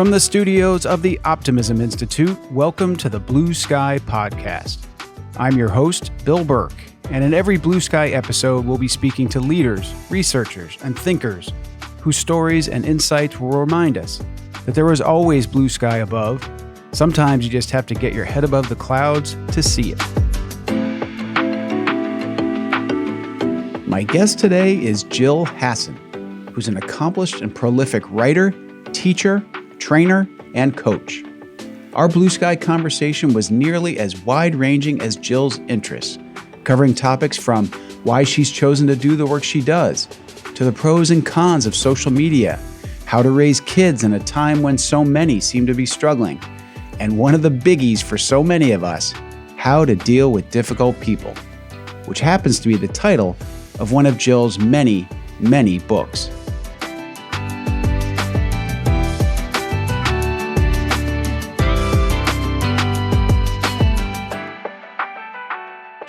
From the studios of the Optimism Institute, welcome to the Blue Sky Podcast. I'm your host, Bill Burke, and in every Blue Sky episode, we'll be speaking to leaders, researchers, and thinkers whose stories and insights will remind us that there is always blue sky above. Sometimes you just have to get your head above the clouds to see it. My guest today is Gill Hasson, who's an accomplished and prolific writer, teacher, trainer, and coach. Our Blue Sky conversation was nearly as wide-ranging as Gill's interests, covering topics from why she's chosen to do the work she does, to the pros and cons of social media, how to raise kids in a time when so many seem to be struggling, and one of the biggies for so many of us, how to deal with difficult people, which happens to be the title of one of Gill's many, many books.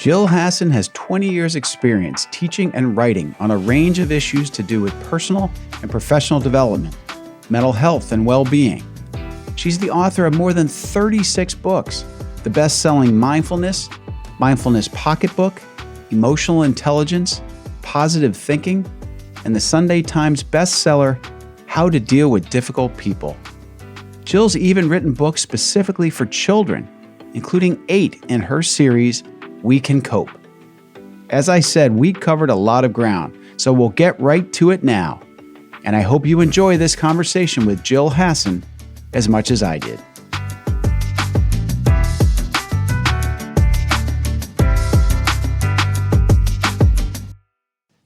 Gill Hasson has 20 years' experience teaching and writing on a range of issues to do with personal and professional development, mental health, and well-being. She's the author of more than 36 books, the best-selling Mindfulness Pocketbook, Emotional Intelligence, Positive Thinking, and the Sunday Times bestseller, How to Deal with Difficult People. Gill's even written books specifically for children, including 8 in her series, We Can Cope. As I said, we covered a lot of ground, so we'll get right to it now. And I hope you enjoy this conversation with Gill Hasson as much as I did.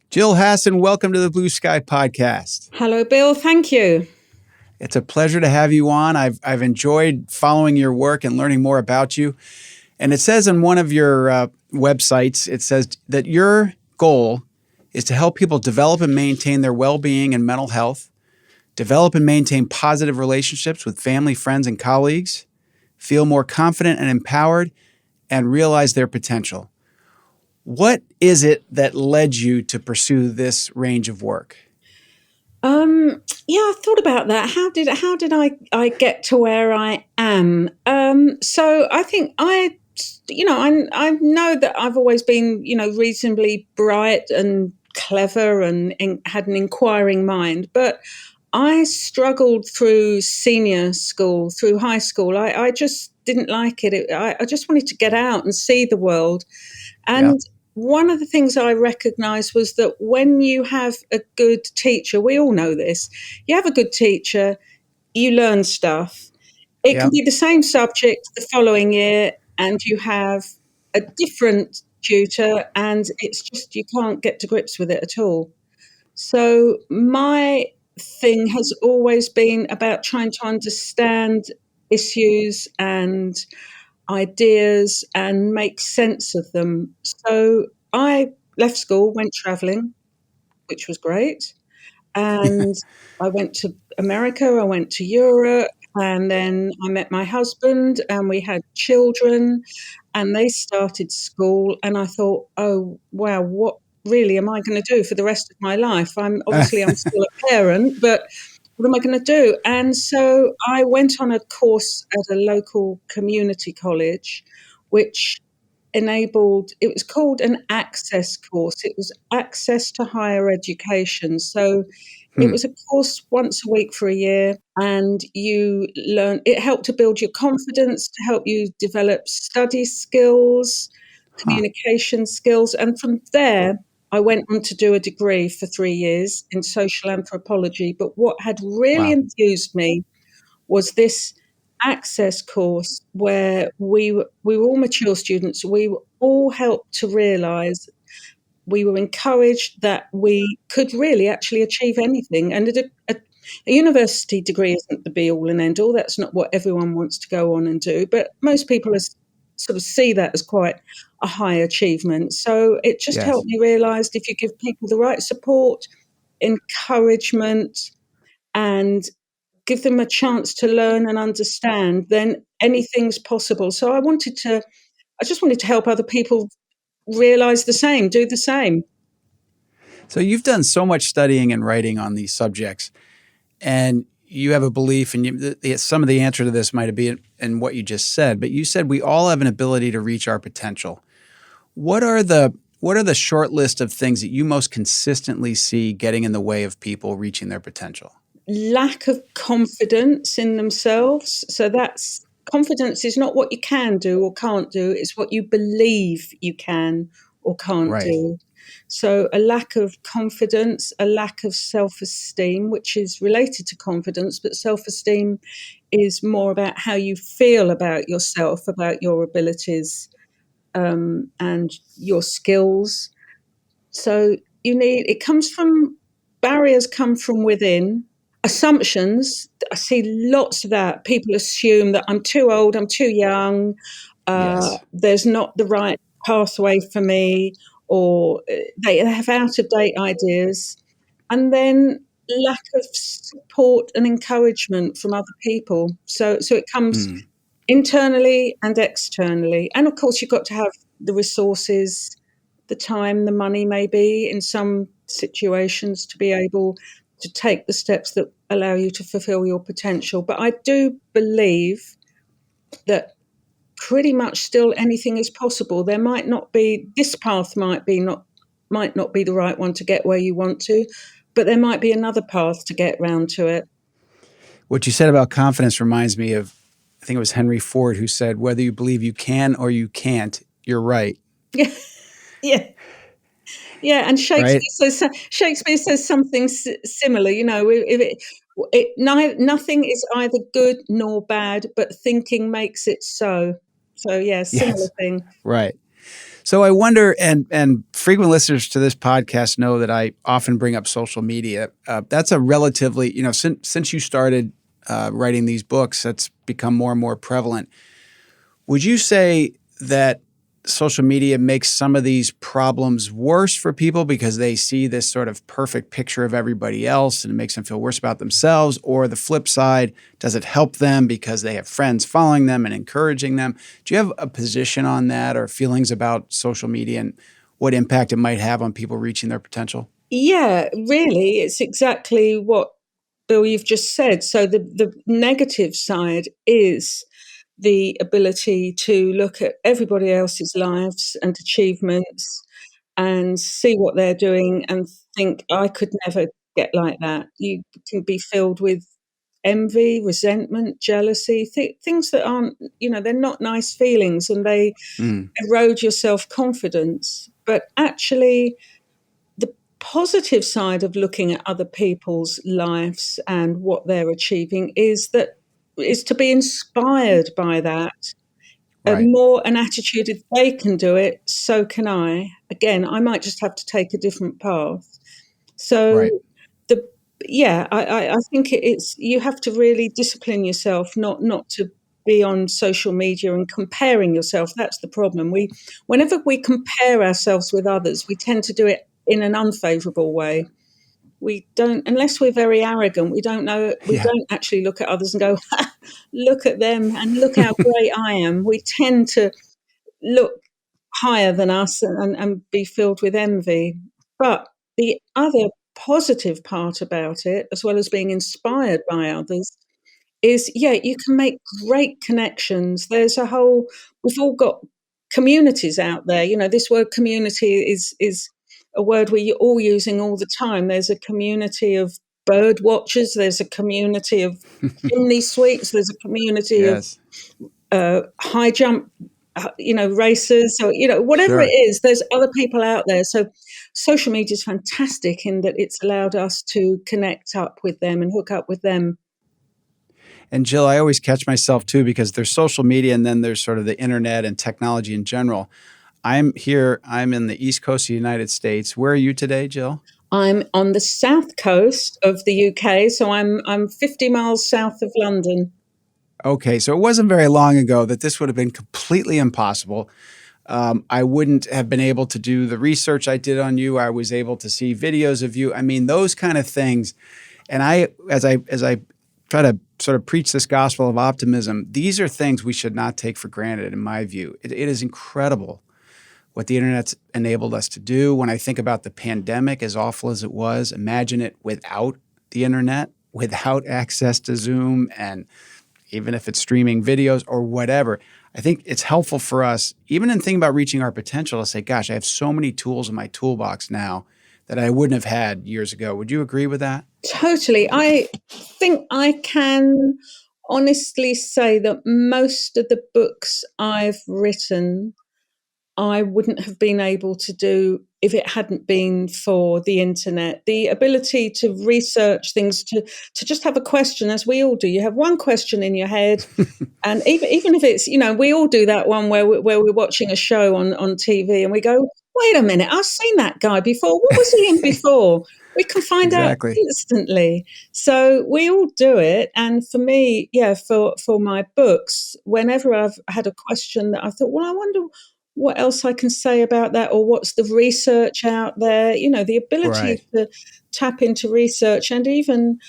Gill Hasson, welcome to the Blue Sky Podcast. Hello, Bill. Thank you. It's a pleasure to have you on. I've enjoyed following your work and learning more about you. And it says on one of your websites, it says that your goal is to help people develop and maintain their well-being and mental health, develop and maintain positive relationships with family, friends, and colleagues, feel more confident and empowered, and realize their potential. What is it that led you to pursue this range of work? Yeah, I thought about that. How did I get to where I am? So I think I know that I've always been, reasonably bright and clever and had an inquiring mind, but I struggled through senior school, through high school. I just didn't like it. I just wanted to get out and see the world. And one of the things I recognized was that when you have a good teacher, we all know this, you have a good teacher, you learn stuff. It can be the same subject the following year, and you have a different tutor, and it's just you can't get to grips with it at all. So my thing has always been about trying to understand issues and ideas and make sense of them. So I left school, went traveling, which was great. And I went to America, I went to Europe, and then I met my husband and we had children and they started school. And I thought, oh, wow, what really am I going to do for the rest of my life? I'm still a parent, but what am I going to do? And so I went on a course at a local community college, which it was called an access course. It was access to higher education. So it was a course once a week for a year, and it helped to build your confidence, to help you develop study skills, communication skills. And from there, I went on to do a degree for 3 years in social anthropology. But what had really enthused me was this access course where we were all mature students. We were all helped to realize, we were encouraged that we could really actually achieve anything. And a university degree isn't the be all and end all. That's not what everyone wants to go on and do. But most people sort of see that as quite a high achievement. So it just helped me realize if you give people the right support, encouragement, and give them a chance to learn and understand, then anything's possible. So I just wanted to help other people realize the same, do the same. So you've done so much studying and writing on these subjects, and you have a belief, and some of the answer to this might be in what you just said, but you said we all have an ability to reach our potential. What are the short list of things that you most consistently see getting in the way of people reaching their potential? Lack of confidence in themselves. So that's confidence is not what you can do or can't do, it's what you believe you can or can't Right. do. So a lack of confidence, a lack of self-esteem, which is related to confidence, but self-esteem is more about how you feel about yourself, about your abilities, and your skills. So it comes from barriers come from within. Assumptions, I see lots of that. People assume that I'm too old, I'm too young, Yes. there's not the right pathway for me, or they have out of date ideas. And then lack of support and encouragement from other people. So it comes Mm. internally and externally. And of course, you've got to have the resources, the time, the money, maybe in some situations, to be able to take the steps that allow you to fulfill your potential. But I do believe that pretty much still anything is possible. There might not be this path might not be the right one to get where you want to, but there might be another path to get round to it. What you said about confidence reminds me of, I think it was Henry Ford who said, whether you believe you can or you can't, you're right. Yeah, yeah. Yeah, and Right? Shakespeare says something similar. Nothing is either good nor bad, but thinking makes it so. So yeah, similar Yes. thing. Right. So I wonder, and frequent listeners to this podcast know that I often bring up social media. That's a relatively, since you started writing these books, that's become more and more prevalent. Would you say that social media makes some of these problems worse for people because they see this sort of perfect picture of everybody else and it makes them feel worse about themselves? Or the flip side, does it help them because they have friends following them and encouraging them? Do you have a position on that or feelings about social media and what impact it might have on people reaching their potential? Yeah, really, it's exactly what Bill you've just said. So the negative side is the ability to look at everybody else's lives and achievements and see what they're doing and think, I could never get like that. You can be filled with envy, resentment, jealousy, things that aren't, they're not nice feelings and they Mm, erode your self confidence. But actually, the positive side of looking at other people's lives and what they're achieving is to be inspired by that, right, more an attitude if they can do it, so can I. Again, I might just have to take a different path. So right. the yeah, I think it's you have to really discipline yourself, not to be on social media and comparing yourself. That's the problem. Whenever we compare ourselves with others, we tend to do it in an unfavorable way. We don't, unless we're very arrogant, we Yeah. don't actually look at others and go, look at them and look how great I am. We tend to look higher than us and be filled with envy. But the other positive part about it, as well as being inspired by others, is yeah, you can make great connections. We've all got communities out there. This word community is a word we're all using all the time. There's a community of bird watchers, there's a community of chimney sweeps, there's a community of Yes. high jump, racers, or whatever it Sure. is. There's other people out there. So social media is fantastic in that it's allowed us to connect up with them and hook up with them. And Jill, I always catch myself too because there's social media and then there's sort of the internet and technology in general. I'm in the East Coast of the United States. Where are you today, Jill? I'm on the south coast of the UK, so I'm 50 miles south of London. Okay, so it wasn't very long ago that this would have been completely impossible. I wouldn't have been able to do the research I did on you. I was able to see videos of you. I mean, those kind of things. And as I try to sort of preach this gospel of optimism, these are things we should not take for granted, in my view. It is incredible what the internet's enabled us to do. When I think about the pandemic, as awful as it was, imagine it without the internet. without access to Zoom, and even if it's streaming videos or whatever, I think it's helpful for us, even in thinking about reaching our potential, to say, gosh, I have so many tools in my toolbox now that I wouldn't have had years ago. Would you agree with that? Totally. I think I can honestly say that most of the books I've written, I wouldn't have been able to do if it hadn't been for the internet. The ability to research things, to just have a question, as we all do. You have one question in your head, and even if it's, we all do that one where we're watching a show on TV and we go, wait a minute, I've seen that guy before. What was he in before? We can find out Exactly. instantly. So we all do it. And for me, for my books, whenever I've had a question that I thought, well, I wonder what else I can say about that, or what's the research out there, the ability Right. to tap into research. And even,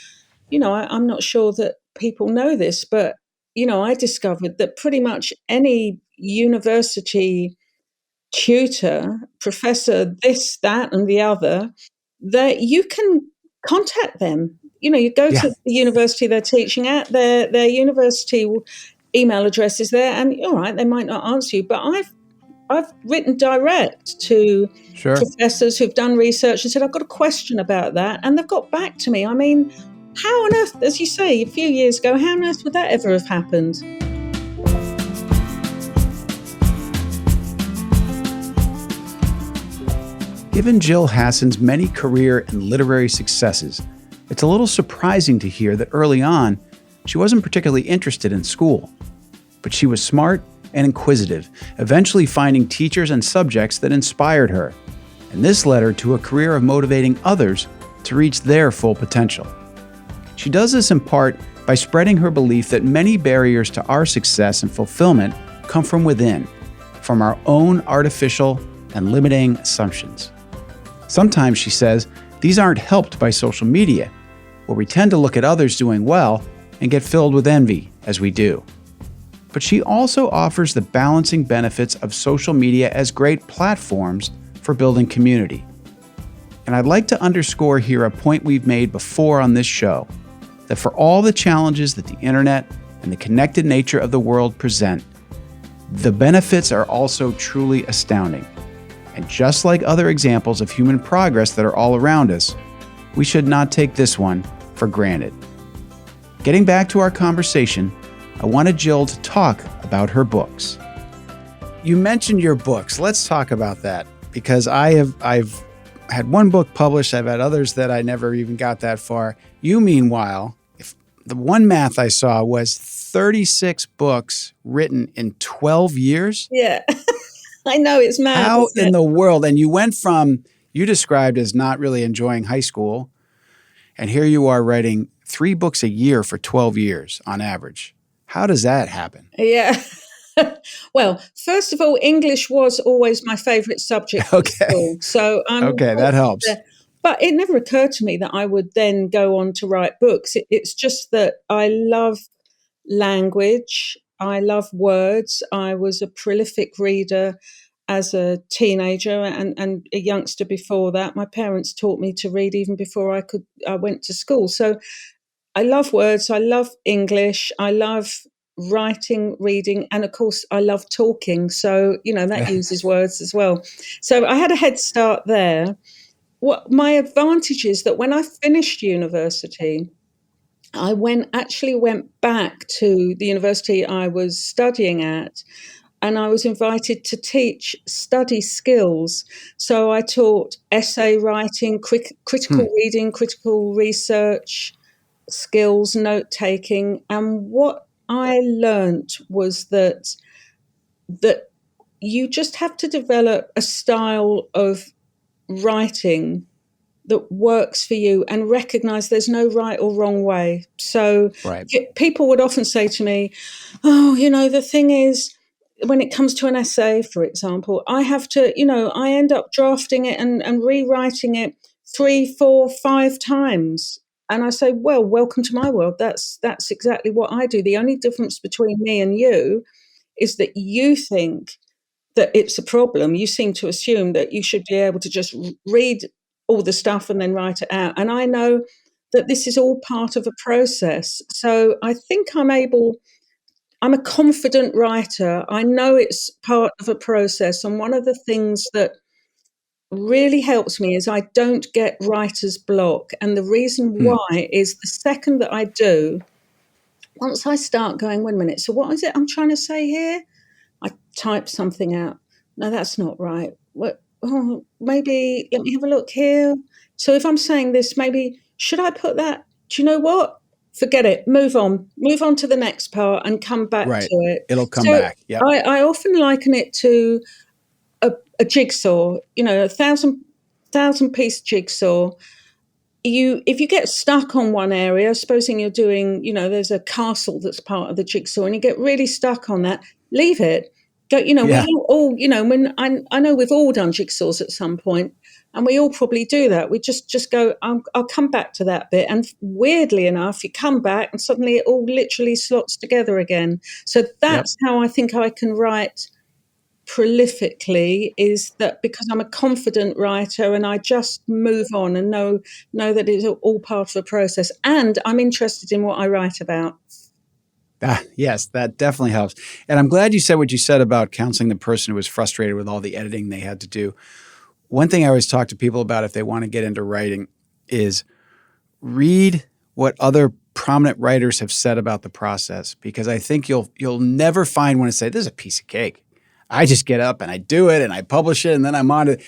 I'm not sure that people know this, but, I discovered that pretty much any university tutor, professor, this, that, and the other, that you can contact them. You go Yeah. to the university they're teaching at, their university email address is there, and all right, they might not answer you, but I've written direct to Sure. professors who've done research and said, I've got a question about that, and they've got back to me. I mean, how on earth, as you say, a few years ago, how on earth would that ever have happened? Given Gill Hasson's many career and literary successes, it's a little surprising to hear that early on, she wasn't particularly interested in school. But she was smart and inquisitive, eventually finding teachers and subjects that inspired her. And this led her to a career of motivating others to reach their full potential. She does this in part by spreading her belief that many barriers to our success and fulfillment come from within, from our own artificial and limiting assumptions. Sometimes, she says, these aren't helped by social media, where we tend to look at others doing well and get filled with envy as we do. But she also offers the balancing benefits of social media as great platforms for building community. And I'd like to underscore here a point we've made before on this show, that for all the challenges that the internet and the connected nature of the world present, the benefits are also truly astounding. And just like other examples of human progress that are all around us, we should not take this one for granted. Getting back to our conversation, I wanted Gill to talk about her books. You mentioned your books. Let's talk about that, because I've had one book published. I've had others that I never even got that far. You, meanwhile, the one math I saw was 36 books written in 12 years. Yeah. I know, it's mad. How in the world? And you went from, you described as not really enjoying high school, and here you are writing 3 books a year for 12 years on average. How does that happen? Yeah. Well, first of all, English was always my favorite subject at school. So okay, that helps. But it never occurred to me that I would then go on to write books. It's just that I love language. I love words. I was a prolific reader as a teenager and a youngster before that. My parents taught me to read even before I went to school. So I love words. I love English. I love writing, reading, and of course I love talking. So, that uses words as well. So I had a head start there. What my advantage is that when I finished university, I actually went back to the university I was studying at, and I was invited to teach study skills. So I taught essay writing, critical reading, critical research skills, note taking. And what I learned was that you just have to develop a style of writing that works for you and recognize there's no right or wrong way. So Right. People would often say to me, oh, the thing is, when it comes to an essay, for example, I have to, I end up drafting it and rewriting it 3, 4, 5 times. And I say, well, welcome to my world. That's exactly what I do. The only difference between me and you is that you think that it's a problem. You seem to assume that you should be able to just read all the stuff and then write it out. And I know that this is all part of a process. So I think I'm a confident writer. I know it's part of a process. And one of the things that really helps me is I don't get writer's block. And the reason Hmm. why is the second that I do, once I start going, wait a minute, so what is it I'm trying to say here? I type something out. No, that's not right. What? Oh, maybe let me have a look here. So if I'm saying this, maybe should I put that? Do you know what? Forget it. Move on. Move on to the next part and come back Right. to it. It'll come So back. Yep. I often liken it to a jigsaw. You know, a thousand piece jigsaw. If you get stuck on one area, supposing you're doing, there's a castle that's part of the jigsaw, and you get really stuck on that, leave it. Go, we Yeah. all, when I know we've all done jigsaws at some point, and we all probably do that. We just go, I'll come back to that bit, and weirdly enough, you come back, and suddenly it all literally slots together again. So Yep. that's how I think I can write prolifically, is that because I'm a confident writer and I just move on and know that it's all part of a process, and I'm interested in what I write about. Yes, that definitely helps. And I'm glad you said what you said about counseling the person who was frustrated with all the editing they had to do. One thing I always talk to people about if they want to get into writing is read what other prominent writers have said about the process, because I think you'll never find one to say, this is a piece of cake. I just get up and I do it and I publish it and then I'm on to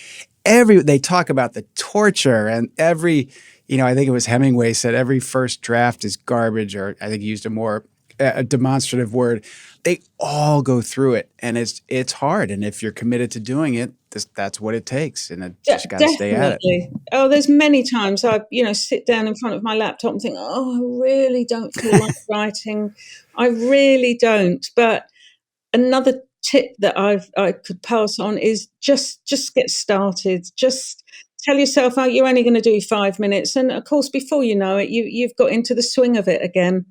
they talk about the torture and I think it was Hemingway said every first draft is garbage, or I think he used a more demonstrative word. They all go through it, and it's hard. And if you're committed to doing it, that's what it takes, and it just got to stay at it. Definitely. Oh, there's many times I, sit down in front of my laptop and think, oh, I really don't feel like writing. I really don't. But another tip that I could pass on is just get started. Just tell yourself, oh, you're only going to do 5 minutes, and of course, before you know it, you've got into the swing of it again.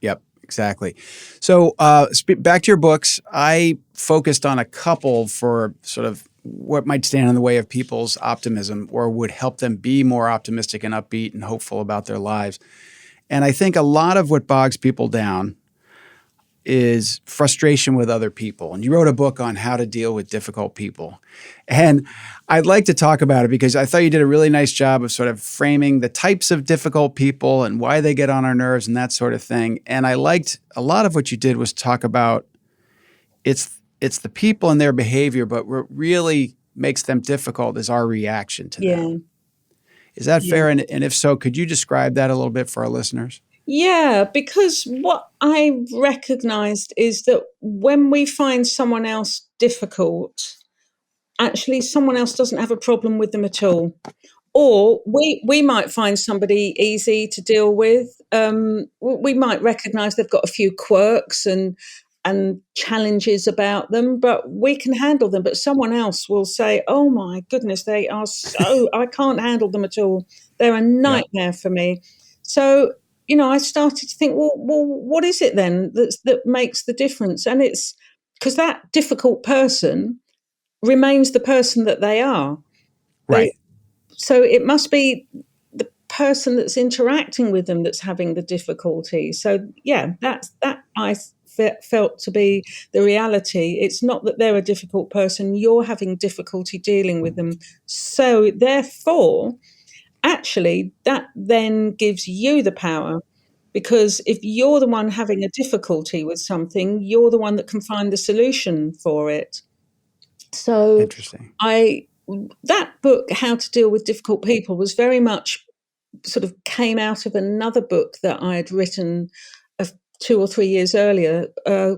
Yep, exactly. So back to your books, I focused on a couple for sort of what might stand in the way of people's optimism or would help them be more optimistic and upbeat and hopeful about their lives. And I think a lot of what bogs people down is frustration with other people. And you wrote a book on how to deal with difficult people. And I'd like to talk about it because I thought you did a really nice job of sort of framing the types of difficult people and why they get on our nerves and that sort of thing. And I liked a lot of what you did was talk about it's the people and their behavior, but what really makes them difficult is our reaction to Yeah. them. Is that Yeah. fair? And if so, could you describe that a little bit for our listeners? Yeah, because what I recognized is that when we find someone else difficult, actually someone else doesn't have a problem with them at all. Or we might find somebody easy to deal with. We might recognise they've got a few quirks and challenges about them, but we can handle them. But someone else will say, "Oh my goodness, they are so I can't handle them at all. They're a Yep. nightmare for me." So I started to think, well, what is it then that makes the difference? And it's because that difficult person remains the person that they are. They Right. So it must be the person that's interacting with them that's having the difficulty. So yeah, that I felt to be the reality. It's not that they're a difficult person, you're having difficulty dealing with them. So therefore, actually, that then gives you the power, because if you're the one having a difficulty with something, you're the one that can find the solution for it. So Interesting. I that book, How to Deal with Difficult People, was very much sort of came out of another book that I had written 2 or 3 years earlier,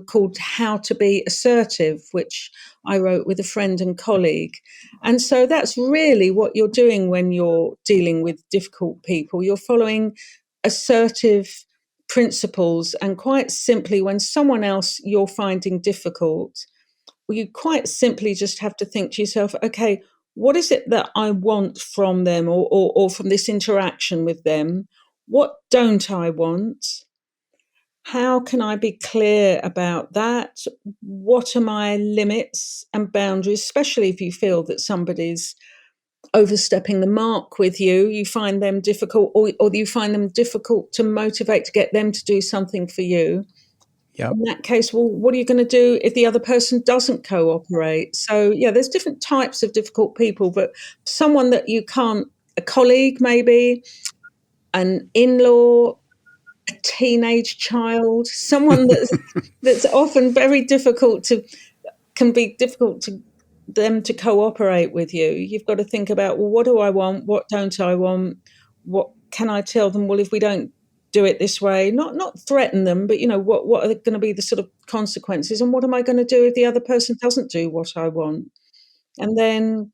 called How to Be Assertive, which I wrote with a friend and colleague. And so that's really what you're doing when you're dealing with difficult people. You're following assertive principles, and quite simply, when someone else you're finding difficult, well, you quite simply just have to think to yourself, okay, what is it that I want from them, or from this interaction with them? What don't I want? How can I be clear about that? What are my limits and boundaries, especially if you feel that somebody's overstepping the mark with you, you find them difficult, or you find them difficult to motivate to get them to do something for you. Yep. In that case, well, what are you going to do if the other person doesn't cooperate? So, yeah, there's different types of difficult people, but someone that you can't, a colleague maybe, an in-law, a teenage child, someone that's often very difficult to can be difficult to them to cooperate with you. You've got to think about, well, what do I want? What don't I want? What can I tell them? Well, if we don't do it this way, not threaten them, but what are going to be the sort of consequences, and what am I going to do if the other person doesn't do what I want? And then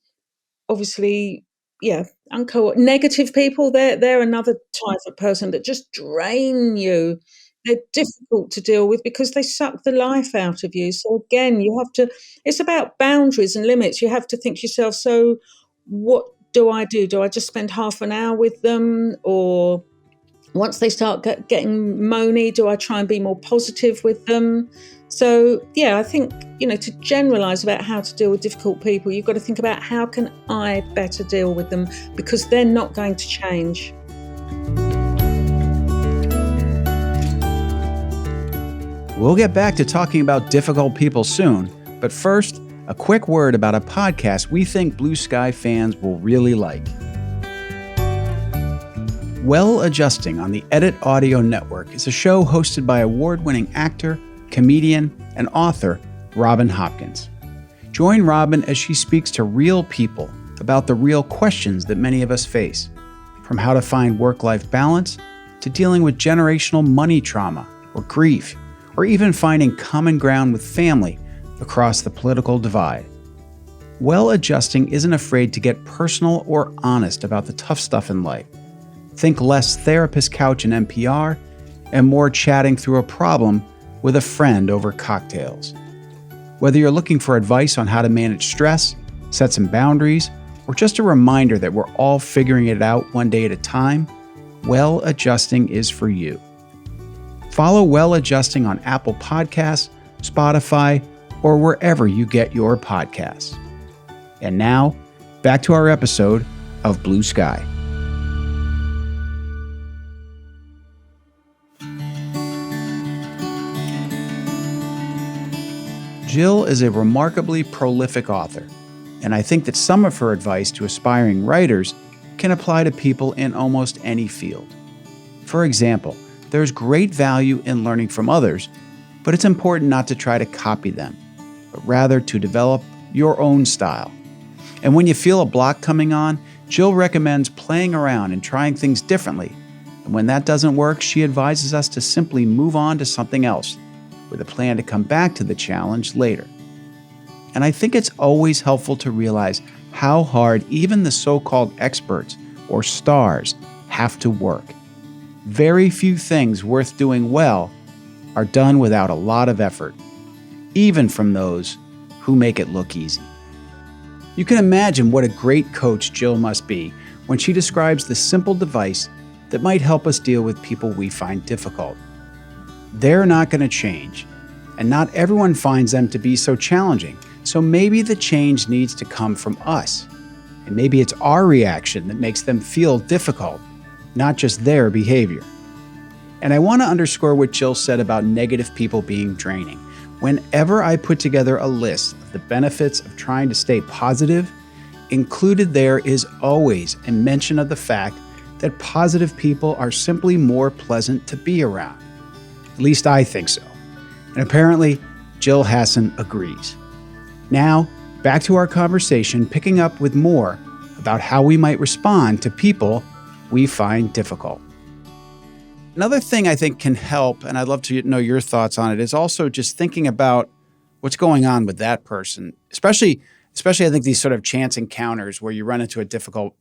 obviously, yeah, negative people, they're another type of person that just drain you. They're difficult to deal with because they suck the life out of you. So again, you have to it's about boundaries and limits. You have to think to yourself, so what do I do? Do I just spend half an hour with them? Or once they start getting moany, do I try and be more positive with them? So, yeah, I think, to generalize about how to deal with difficult people, you've got to think about how can I better deal with them, because they're not going to change. We'll get back to talking about difficult people soon, but first, a quick word about a podcast we think Blue Sky fans will really like. Well Adjusting on the Edit Audio Network is a show hosted by award-winning actor, comedian, and author Robin Hopkins. Join Robin as she speaks to real people about the real questions that many of us face, from how to find work-life balance to dealing with generational money trauma or grief, or even finding common ground with family across the political divide. Well Adjusting isn't afraid to get personal or honest about the tough stuff in life. Think less therapist couch and NPR, and more chatting through a problem with a friend over cocktails. Whether you're looking for advice on how to manage stress, set some boundaries, or just a reminder that we're all figuring it out one day at a time, Well Adjusting is for you. Follow Well Adjusting on Apple Podcasts, Spotify, or wherever you get your podcasts. And now, back to our episode of Blue Sky. Gill is a remarkably prolific author, and I think that some of her advice to aspiring writers can apply to people in almost any field. For example, there's great value in learning from others, but it's important not to try to copy them, but rather to develop your own style. And when you feel a block coming on, Gill recommends playing around and trying things differently. And when that doesn't work, she advises us to simply move on to something else, with a plan to come back to the challenge later. And I think it's always helpful to realize how hard even the so-called experts or stars have to work. Very few things worth doing well are done without a lot of effort, even from those who make it look easy. You can imagine what a great coach Gill must be when she describes the simple device that might help us deal with people we find difficult. They're not going to change, and not everyone finds them to be so challenging, so maybe the change needs to come from us, and maybe it's our reaction that makes them feel difficult, not just their behavior. And I want to underscore what Gill said about negative people being draining. Whenever I put together a list of the benefits of trying to stay positive, included there is always a mention of the fact that positive people are simply more pleasant to be around. At least I think so. And apparently, Gill Hasson agrees. Now, back to our conversation, picking up with more about how we might respond to people we find difficult. Another thing I think can help, and I'd love to know your thoughts on it, is also just thinking about what's going on with that person. Especially I think these sort of chance encounters where you run into a difficult,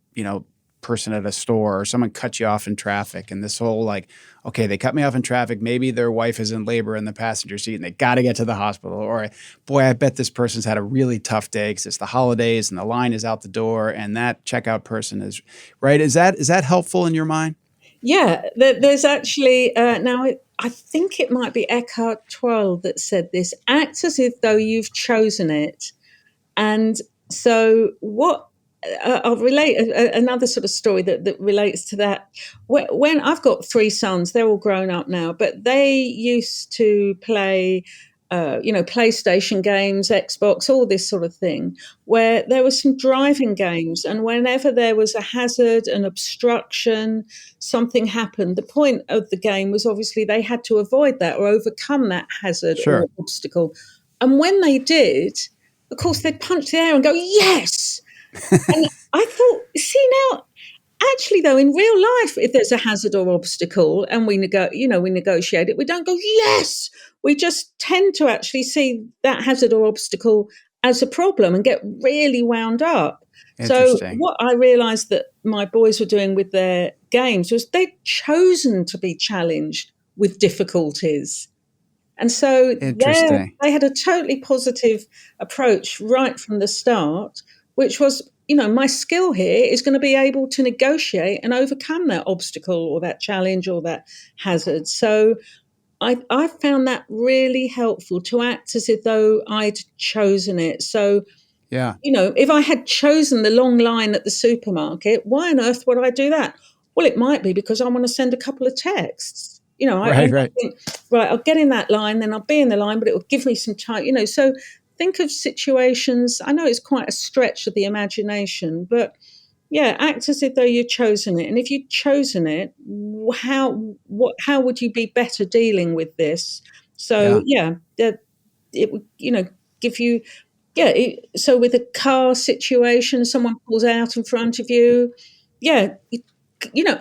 person at a store, or someone cuts you off in traffic, and this whole okay, they cut me off in traffic. Maybe their wife is in labor in the passenger seat and they got to get to the hospital. Or, boy, I bet this person's had a really tough day because it's the holidays and the line is out the door, and that checkout person is right. Is that helpful in your mind? Yeah, there's actually I think it might be Eckhart Tolle that said this: act as if though you've chosen it. And so what I'll relate another sort of story that relates to that. When I've got three sons, they're all grown up now, but they used to play, PlayStation games, Xbox, all this sort of thing, where there were some driving games, and whenever there was a hazard, an obstruction, something happened. The point of the game was obviously they had to avoid that or overcome that hazard or Sure. obstacle, and when they did, of course, they'd punch the air and go, "Yes!" And I thought, see now, actually though, in real life, if there's a hazard or obstacle and we negotiate it, we don't go, yes. We just tend to actually see that hazard or obstacle as a problem and get really wound up. So Interesting. what I realized that my boys were doing with their games was they'd chosen to be challenged with difficulties. And so Interesting. they had a totally positive approach right from the start, which was, my skill here is going to be able to negotiate and overcome that obstacle or that challenge or that hazard. So I found that really helpful to act as if though I'd chosen it. So, Yeah. if I had chosen the long line at the supermarket, why on earth would I do that? Well, it might be because I want to send a couple of texts. I Right, might right. think, right, I'll get in that line, then I'll be in the line, but it will give me some time, So think of situations. I know it's quite a stretch of the imagination, but yeah, act as if though you've chosen it. And if you've chosen it, how would you be better dealing with this? So Yeah. yeah, it would, give you yeah, so with a car situation, someone pulls out in front of you, yeah,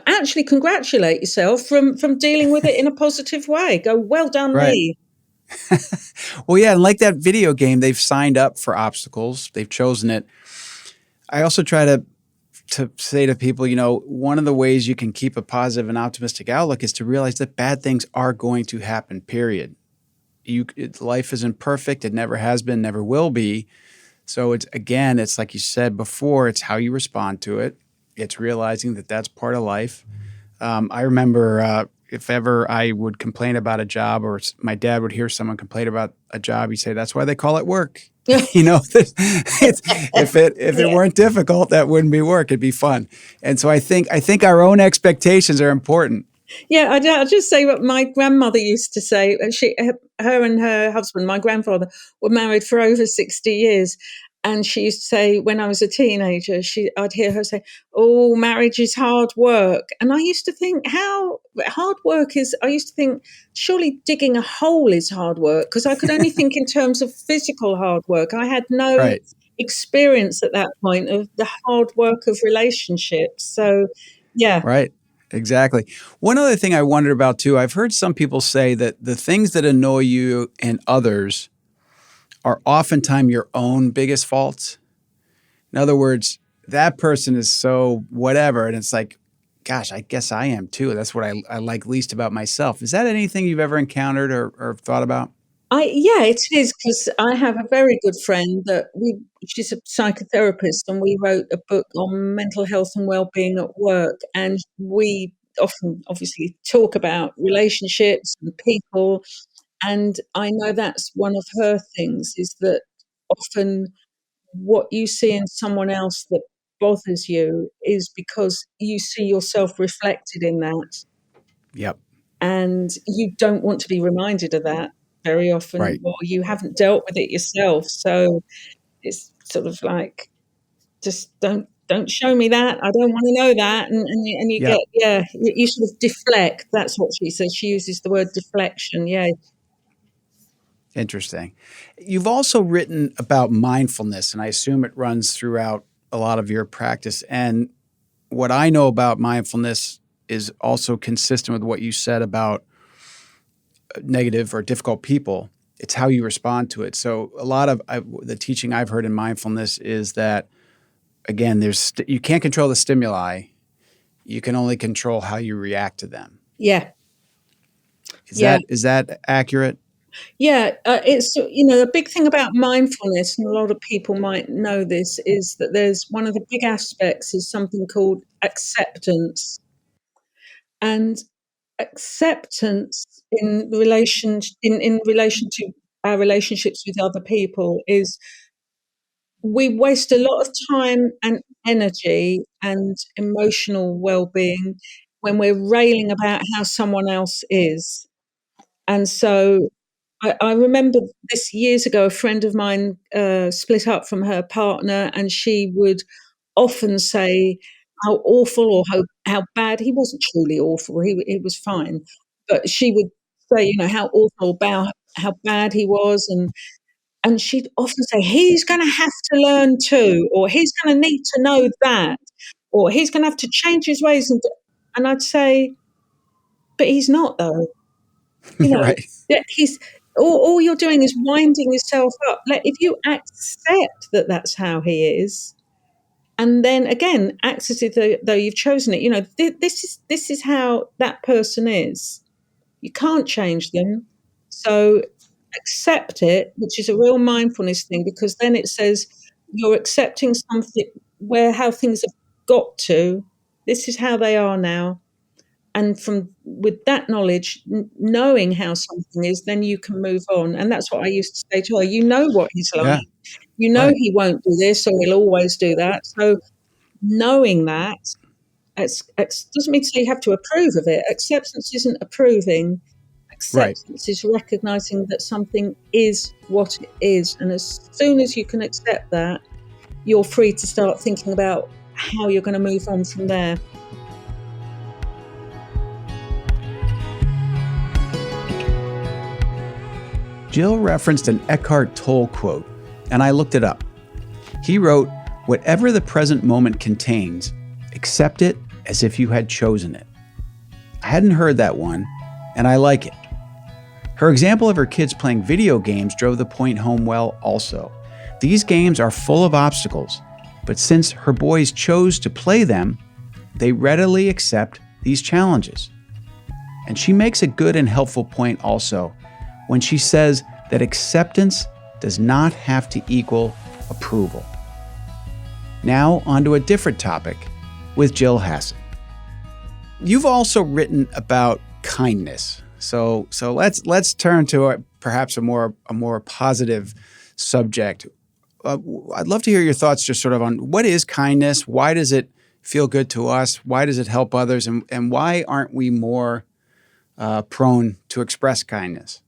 actually congratulate yourself from dealing with it in a positive way. Go, well done, Right. me. Well, yeah, and like that video game, they've signed up for obstacles. They've chosen it. I also try to say to people, one of the ways you can keep a positive and optimistic outlook is to realize that bad things are going to happen, period. Life isn't perfect. It never has been, never will be. So it's like you said before, it's how you respond to it. It's realizing that that's part of life. I remember if ever I would complain about a job or my dad would hear someone complain about a job, he'd say, that's why they call it work. Yeah, If it weren't difficult, that wouldn't be work. It'd be fun. And so I think our own expectations are important. yeah. I'll just say what my grandmother used to say. Her and her husband, my grandfather, were married for over 60 years. And she used to say, when I was a teenager, I'd hear her say, "Oh, marriage is hard work." And I used to think, how hard work is, I used to think, surely digging a hole is hard work, because I could only think in terms of physical hard work. I had no Right. experience at that point of the hard work of relationships. So, yeah, Right. Exactly. One other thing I wondered about too, I've heard some people say that the things that annoy you and others are oftentimes your own biggest faults. In other words, that person is so whatever. And it's like, gosh, I guess I am too. That's what I like least about myself. Is that anything you've ever encountered or thought about? yeah, it is, because I have a very good friend that she's a psychotherapist, and we wrote a book on mental health and well-being at work, and we often obviously talk about relationships and people, and I know that's one of her things, is that often what you see in someone else that bothers you is because you see yourself reflected in that. Yep. And you don't want to be reminded of that very often, Right. or you haven't dealt with it yourself. So it's sort of like, just don't show me that. I don't want to know that. And you get, Yep. yeah, you sort of deflect. That's what she says. She uses the word deflection. Yeah. Interesting. You've also written about mindfulness, and I assume it runs throughout a lot of your practice. And what I know about mindfulness is also consistent with what you said about negative or difficult people. It's how you respond to it. So a lot of the teaching I've heard in mindfulness is that, again, you can't control the stimuli. You can only control how you react to them. Yeah. Is Yeah. that accurate? Yeah, it's a big thing about mindfulness, and a lot of people might know this, is that there's one of the big aspects is something called acceptance, and acceptance in relation to our relationships with other people is we waste a lot of time and energy and emotional well-being when we're railing about how someone else is. And so I remember this years ago, a friend of mine split up from her partner, and she would often say how awful or how bad he wasn't truly awful. He was fine, but she would say, you know, how awful about how bad he was, and she'd often say, "He's gonna have to learn too," or "He's gonna need to know that," or "He's gonna have to change his ways," and I'd say, "But he's not though." You know, Right. that he's all you're doing is winding yourself up. Like, if you accept that that's how he is, and then again, act as if though you've chosen it, you know, this is how that person is. You can't change them. So accept it, which is a real mindfulness thing, because then it says you're accepting something where how things have got to. This is how they are now. And from with that knowledge, knowing how something is, then you can move on. And that's what I used to say to her. You know what he's Yeah. like. You know Right. he won't do this or he'll always do that. So knowing that doesn't mean to say you have to approve of it. Acceptance isn't approving. Right. Acceptance is recognizing that something is what it is. And as soon as you can accept that, you're free to start thinking about how you're going to move on from there. Jill referenced an Eckhart Tolle quote, and I looked it up. He wrote, "Whatever the present moment contains, accept it as if you had chosen it." I hadn't heard that one, and I like it. Her example of her kids playing video games drove the point home well also. These games are full of obstacles, but since her boys chose to play them, they readily accept these challenges. And she makes a good and helpful point also when she says that acceptance does not have to equal approval. Now, onto a different topic with Gill Hasson. You've also written about kindness. So let's turn to perhaps a more positive subject. I'd love to hear your thoughts just sort of on what is kindness, why does it feel good to us, why does it help others, and why aren't we more prone to express kindness?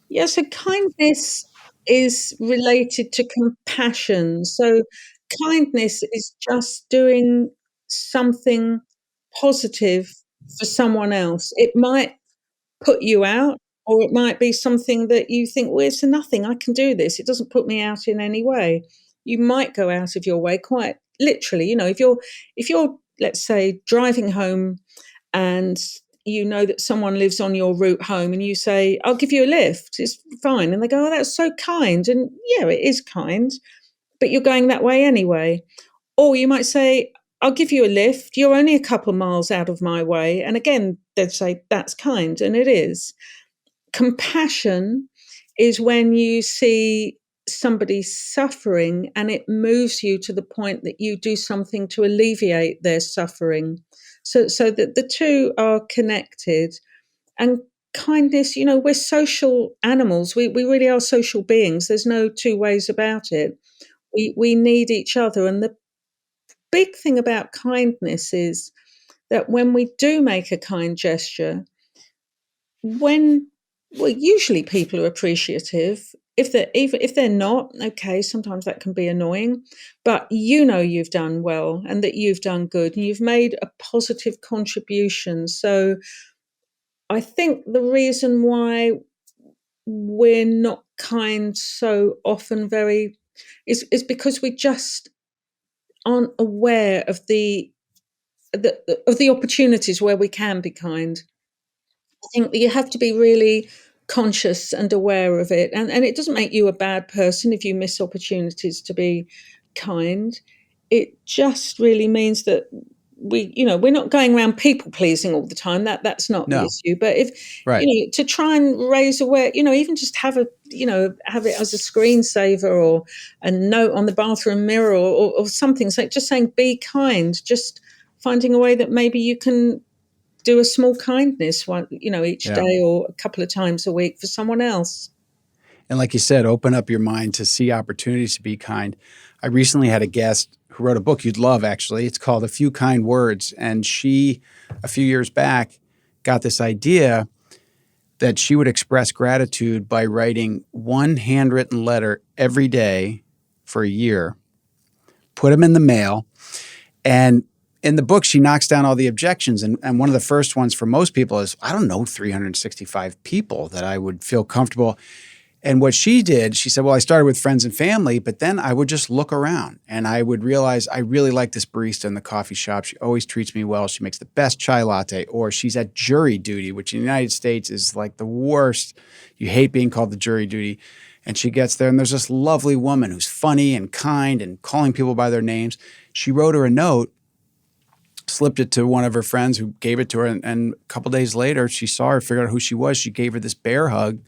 Yeah, so kindness is related to compassion. So kindness is just doing something positive for someone else. It might put you out, or it might be something that you think, well, it's nothing. I can do this. It doesn't put me out in any way. You might go out of your way, quite literally. You know, if you're, let's say, driving home and you know that someone lives on your route home and you say, I'll give you a lift, it's fine. And they go, oh, that's so kind. And yeah, it is kind, but you're going that way anyway. Or you might say, I'll give you a lift. You're only a couple of miles out of my way. And again, they'd say, that's kind. And it is. Compassion is when you see somebody suffering and it moves you to the point that you do something to alleviate their suffering. So that the two are connected. And kindness, you know, we're social animals. We really are social beings. There's no two ways about it. We need each other. And the big thing about kindness is that when we do make a kind gesture, when well, usually people are appreciative. If they're not, okay, sometimes that can be annoying, but you know you've done well and that you've done good and you've made a positive contribution. So I think the reason why we're not kind so often very is because we just aren't aware of the opportunities where we can be kind. I think that you have to be really conscious and aware of it. And it doesn't make you a bad person if you miss opportunities to be kind. It just really means that we're not going around people pleasing all the time. That's not the No. issue. But if, Right. to try and raise aware, even just have have it as a screensaver or a note on the bathroom mirror or something. So just saying, be kind, just finding a way that maybe you can do a small kindness each Yeah. day or a couple of times a week for someone else. And like you said, open up your mind to see opportunities to be kind. I recently had a guest who wrote a book you'd love, actually. It's called A Few Kind Words. And she, a few years back, got this idea that she would express gratitude by writing one handwritten letter every day for a year, put them in the mail. And in the book, she knocks down all the objections. And one of the first ones for most people is, I don't know 365 people that I would feel comfortable. And what she did, she said, well, I started with friends and family, but then I would just look around and I would realize I really like this barista in the coffee shop. She always treats me well. She makes the best chai latte. Or she's at jury duty, which in the United States is like the worst. You hate being called the jury duty. And she gets there and there's this lovely woman who's funny and kind and calling people by their names. She wrote her a note, slipped it to one of her friends who gave it to her. And a couple days later, she saw her, figured out who she was. She gave her this bear hug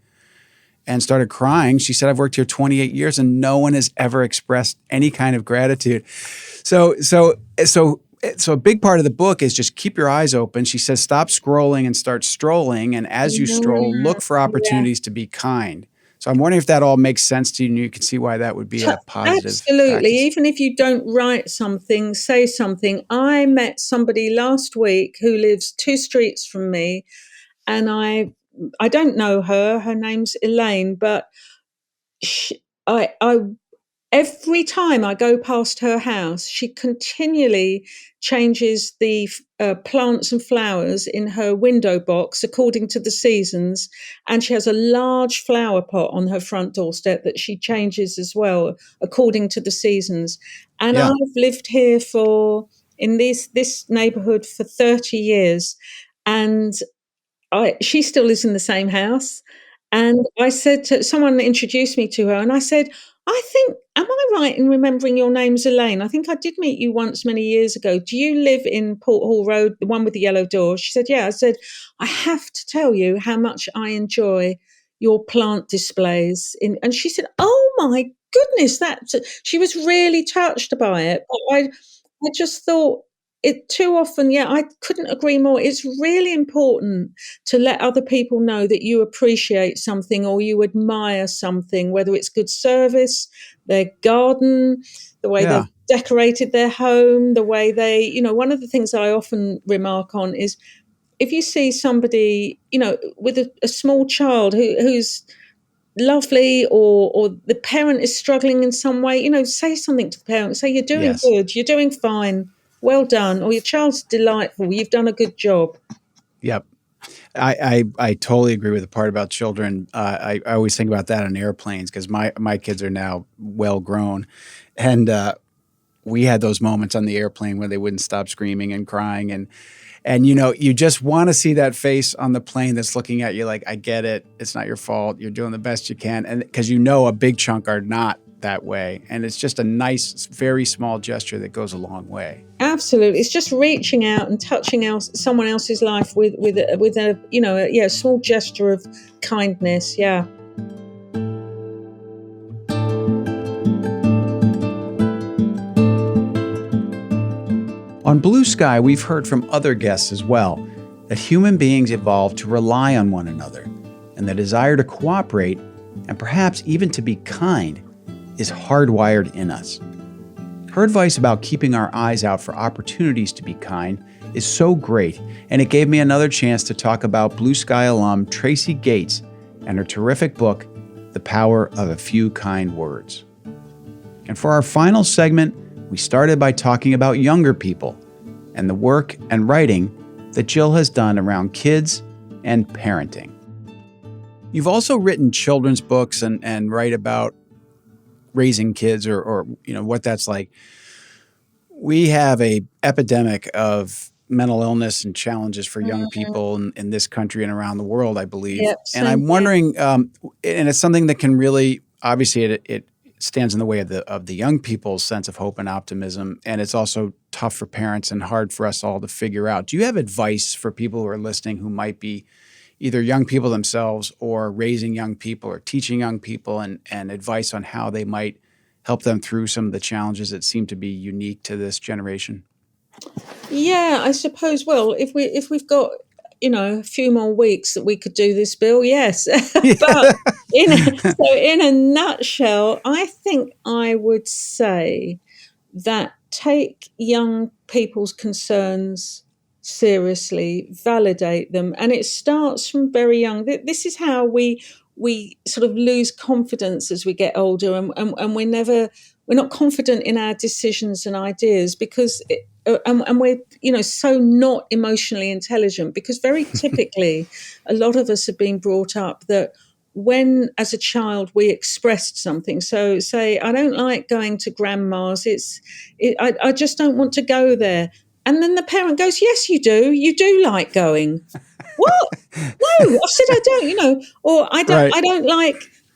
and started crying. She said, I've worked here 28 years and no one has ever expressed any kind of gratitude. So a big part of the book is just keep your eyes open. She says, stop scrolling and start strolling. And as you stroll, look for opportunities to be kind. So I'm wondering if that all makes sense to you and you can see why that would be a positive Absolutely. practice. Even if you don't write something, say something. I met somebody last week who lives 2 streets from me, and I don't know her. Her name's Elaine, but I every time I go past her house, she continually changes the plants and flowers in her window box according to the seasons. And she has a large flower pot on her front doorstep that she changes as well according to the seasons. And Yeah. I've lived here in this neighborhood for 30 years. And she still lives in the same house. And I said someone introduced me to her, and I said, am I right in remembering your name's Elaine? I think I did meet you once many years ago. Do you live in Port Hall Road, the one with the yellow door? She said, yeah. I said, I have to tell you how much I enjoy your plant displays. And she said, oh my goodness, she was really touched by it. But I just thought, it too often, I couldn't agree more. It's really important to let other people know that you appreciate something or you admire something, whether it's good service, their garden, the way they've decorated their home, the way one of the things I often remark on is if you see somebody, with a small child who's lovely or the parent is struggling in some way, say something to the parent, say, you're doing good, you're doing fine. Well done, or your child's delightful. You've done a good job. Yep. I totally agree with the part about children. I always think about that on airplanes because my kids are now well grown. And we had those moments on the airplane where they wouldn't stop screaming and crying. And you just want to see that face on the plane that's looking at you like, I get it. It's not your fault. You're doing the best you can. And because a big chunk are not that way. And it's just a nice, very small gesture that goes a long way. Absolutely. It's just reaching out and touching someone else's life with a small gesture of kindness. Yeah. On Blue Sky, we've heard from other guests as well that human beings evolved to rely on one another, and the desire to cooperate and perhaps even to be kind is hardwired in us. Her advice about keeping our eyes out for opportunities to be kind is so great, and it gave me another chance to talk about Blue Sky alum Tracy Gates and her terrific book, The Power of a Few Kind Words. And for our final segment, we started by talking about younger people and the work and writing that Gill has done around kids and parenting. You've also written children's books and write about raising kids or what that's like. We have a epidemic of mental illness and challenges for young people in this country and around the world, I believe. Yep, and I'm wondering, and it's something that can really, obviously it stands in the way of the young people's sense of hope and optimism. And it's also tough for parents and hard for us all to figure out. Do you have advice for people who are listening who might be either young people themselves or raising young people or teaching young people and advice on how they might help them through some of the challenges that seem to be unique to this generation? Yeah, I suppose. Well, if we've got a few more weeks that we could do this, Bill, yes. Yeah. But in a nutshell, I think I would say that take young people's concerns seriously, validate them, and it starts from very young. This is how we sort of lose confidence as we get older, and we're not confident in our decisions and ideas because and we're so not emotionally intelligent, because very typically a lot of us have been brought up that when as a child we expressed something, so say I don't like going to grandma's, I just don't want to go there, and then the parent goes, yes you do like going. What? No, I said I don't, or Right.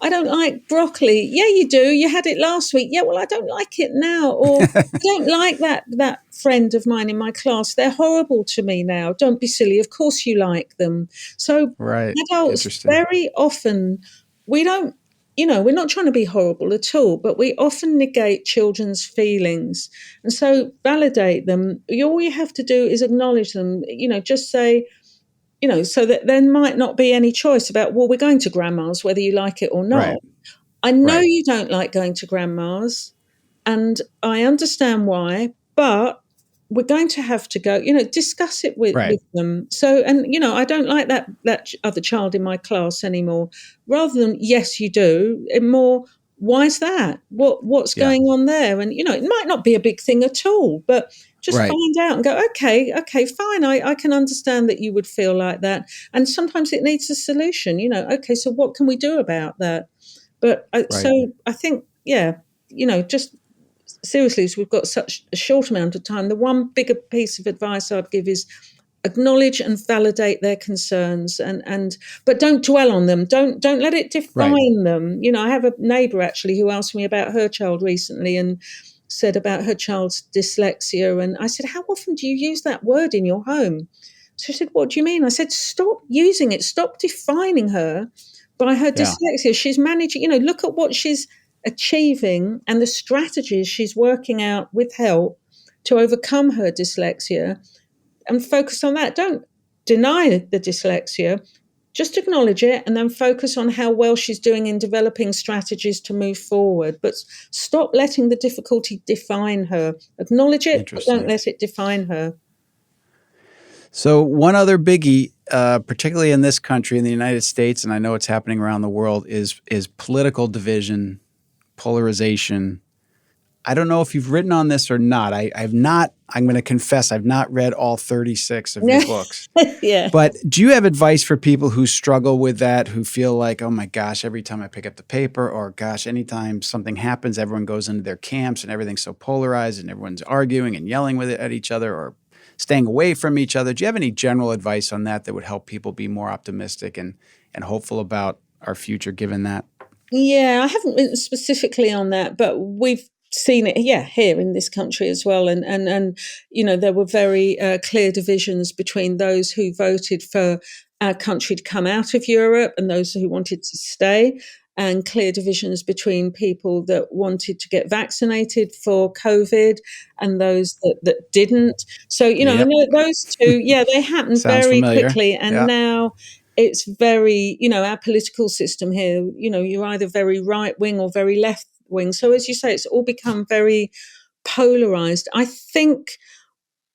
I don't like broccoli. Yeah, you do. You had it last week. Yeah, well, I don't like it now. Or I don't like that friend of mine in my class. They're horrible to me now. Don't be silly. Of course you like them. So Right. adults Interesting. very often, we don't, we're not trying to be horrible at all, but we often negate children's feelings. And so validate them. All you have to do is acknowledge them, just say, so that there might not be any choice about, well, we're going to grandma's, whether you like it or not. Right. I know Right. you don't like going to grandma's, and I understand why, but we're going to have to go, discuss it with, Right. with them. So, and, I don't like that other child in my class anymore. Rather than, yes, you do, and more, why's that? What's Yeah. going on there? And, it might not be a big thing at all, but just Right. find out and go, okay, fine. I can understand that you would feel like that. And sometimes it needs a solution, okay, so what can we do about that? But Right. so I think, just seriously, as we've got such a short amount of time, the one bigger piece of advice I'd give is acknowledge and validate their concerns, but don't dwell on them. Don't let it define them. I have a neighbour actually who asked me about her child recently and said about her child's dyslexia, and I said, how often do you use that word in your home? So she said, what do you mean? I said, stop using it. Stop defining her by her dyslexia. She's managing, look at what she's achieving and the strategies she's working out with help to overcome her dyslexia, and focus on that. Don't deny the dyslexia, just acknowledge it and then focus on how well she's doing in developing strategies to move forward. But stop letting the difficulty define her. Acknowledge it, but don't let it define her. So one other biggie, particularly in this country, in the United States, and I know it's happening around the world, is political division, polarization. I don't know if you've written on this or not. I've not. I'm going to confess, I've not read all 36 of your books. Yeah. But do you have advice for people who struggle with that, who feel like, oh my gosh, every time I pick up the paper, or gosh, anytime something happens, everyone goes into their camps and everything's so polarized and everyone's arguing and yelling at each other or staying away from each other? Do you have any general advice on that would help people be more optimistic and hopeful about our future given that? Yeah, I haven't written specifically on that, but we've seen it, here in this country as well. And there were very clear divisions between those who voted for our country to come out of Europe and those who wanted to stay, and clear divisions between people that wanted to get vaccinated for COVID and those that didn't. So, I know those two, they happened very quickly. And now it's very, our political system here, you're either very right wing or very left wing. So as you say, it's all become very polarized. I think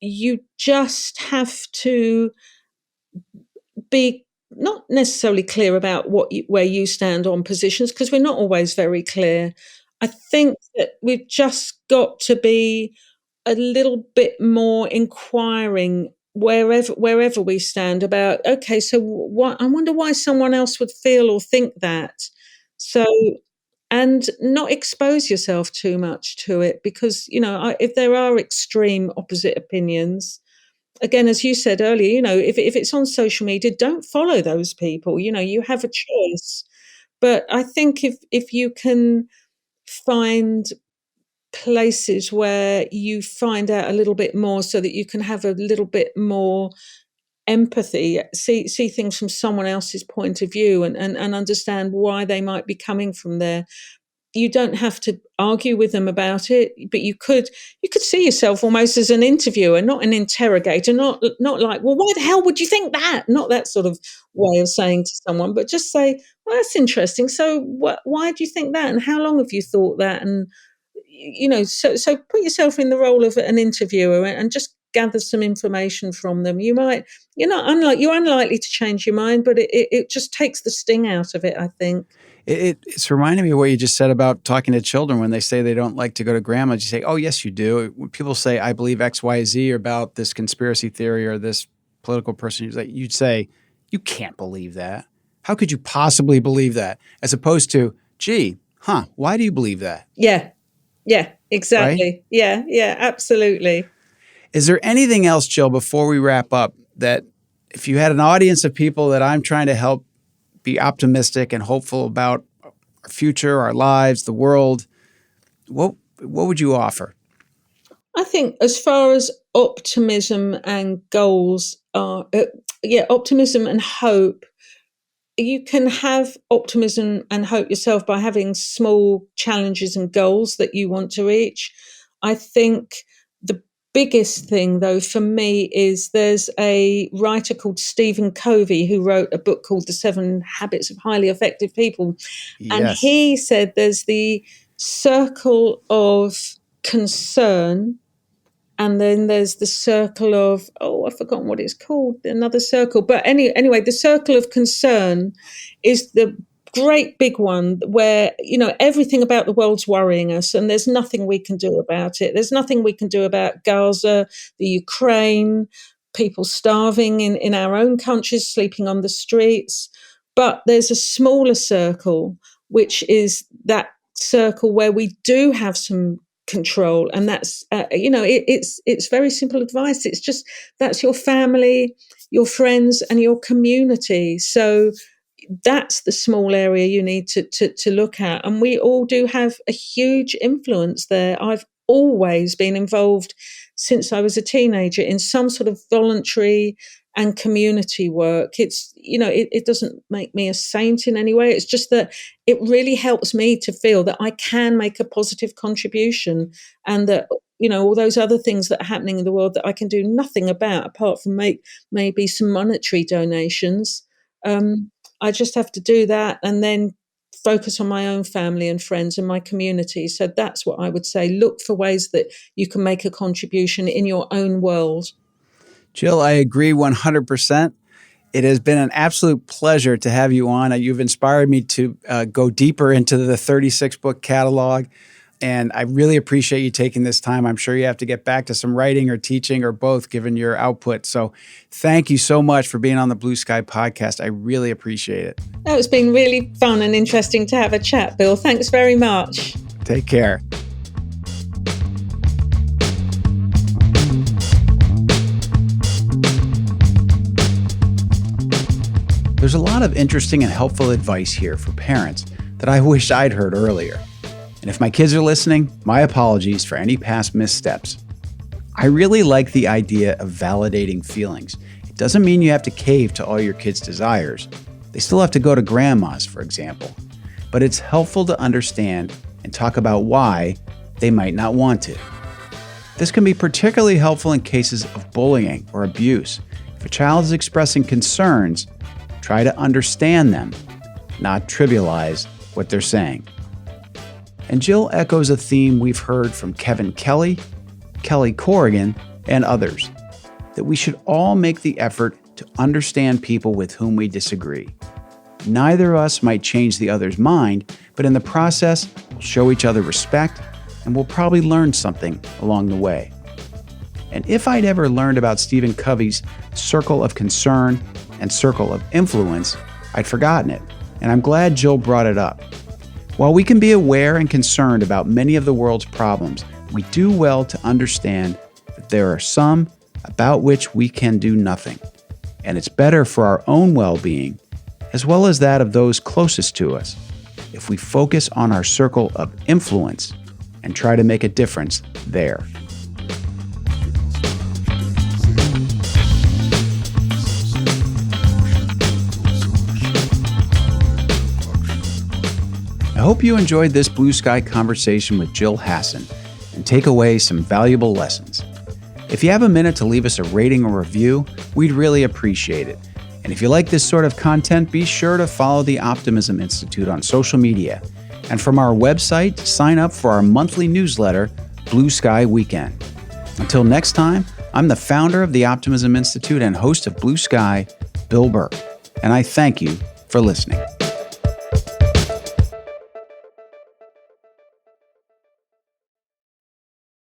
you just have to be not necessarily clear about where you stand on positions, because we're not always very clear. I think that we've just got to be a little bit more inquiring wherever we stand about, okay, so I wonder why someone else would feel or think that. So, and not expose yourself too much to it, because, if there are extreme opposite opinions, again, as you said earlier, if it's on social media, don't follow those people. You have a choice. But I think if you can find places where you find out a little bit more so that you can have a little bit more empathy, see things from someone else's point of view, and understand why they might be coming from there, you don't have to argue with them about it, but you could see yourself almost as an interviewer, not an interrogator, not like, well, why the hell would you think that? Not that sort of way of saying to someone, but just say, well, that's interesting. So why do you think that? And how long have you thought that? And so put yourself in the role of an interviewer and just gather some information from them. You're unlikely to change your mind, but it just takes the sting out of it, I think. It's reminding me of what you just said about talking to children when they say they don't like to go to grandma's. You say, oh, yes, you do. When people say, I believe X, Y, Z about this conspiracy theory or this political person, you'd say, you can't believe that. How could you possibly believe that? As opposed to, gee, why do you believe that? Yeah, exactly. Right? Yeah, absolutely. Is there anything else, Jill, before we wrap up, that if you had an audience of people that I'm trying to help be optimistic and hopeful about our future, our lives, the world, what would you offer? I think as far as optimism and goals are, optimism and hope, you can have optimism and hope yourself by having small challenges and goals that you want to reach. I think the biggest thing, though, for me is there's a writer called Stephen Covey who wrote a book called The 7 Habits of Highly Effective People. Yes. And he said there's the circle of concern, and then there's the circle of, I've forgotten what it's called, another circle. But anyway, the circle of concern is the great big one where, everything about the world's worrying us and there's nothing we can do about it. There's nothing we can do about Gaza, the Ukraine, people starving in our own countries, sleeping on the streets. But there's a smaller circle, which is that circle where we do have some control. And that's, it's very simple advice. It's just, that's your family, your friends and your community. So that's the small area you need to look at. And we all do have a huge influence there. I've always been involved since I was a teenager in some sort of voluntary and community work. It's, it doesn't make me a saint in any way. It's just that it really helps me to feel that I can make a positive contribution and that, all those other things that are happening in the world that I can do nothing about apart from make maybe some monetary donations. I just have to do that and then focus on my own family and friends and my community. So that's what I would say. Look for ways that you can make a contribution in your own world. Jill, I agree 100%. It has been an absolute pleasure to have you on. You've inspired me to go deeper into the 36-book catalog. And I really appreciate you taking this time. I'm sure you have to get back to some writing or teaching or both, given your output. So thank you so much for being on the Blue Sky podcast. I really appreciate it. Oh, it's been really fun and interesting to have a chat, Bill. Thanks very much. Take care. There's a lot of interesting and helpful advice here for parents that I wish I'd heard earlier. And if my kids are listening, my apologies for any past missteps. I really like the idea of validating feelings. It doesn't mean you have to cave to all your kids' desires. They still have to go to grandma's, for example. But it's helpful to understand and talk about why they might not want to. This can be particularly helpful in cases of bullying or abuse. If a child is expressing concerns, try to understand them, not trivialize what they're saying. And Jill echoes a theme we've heard from Kevin Kelly, Kelly Corrigan, and others, that we should all make the effort to understand people with whom we disagree. Neither of us might change the other's mind, but in the process, we'll show each other respect, and we'll probably learn something along the way. And if I'd ever learned about Stephen Covey's circle of concern and circle of influence, I'd forgotten it, and I'm glad Jill brought it up. While we can be aware and concerned about many of the world's problems, we do well to understand that there are some about which we can do nothing. And it's better for our own well-being, as well as that of those closest to us, if we focus on our circle of influence and try to make a difference there. I hope you enjoyed this Blue Sky conversation with Gill Hasson and take away some valuable lessons. If you have a minute to leave us a rating or review, we'd really appreciate it. And if you like this sort of content, be sure to follow the Optimism Institute on social media. And from our website, sign up for our monthly newsletter, Blue Sky Weekend. Until next time, I'm the founder of the Optimism Institute and host of Blue Sky, Bill Burke, and I thank you for listening.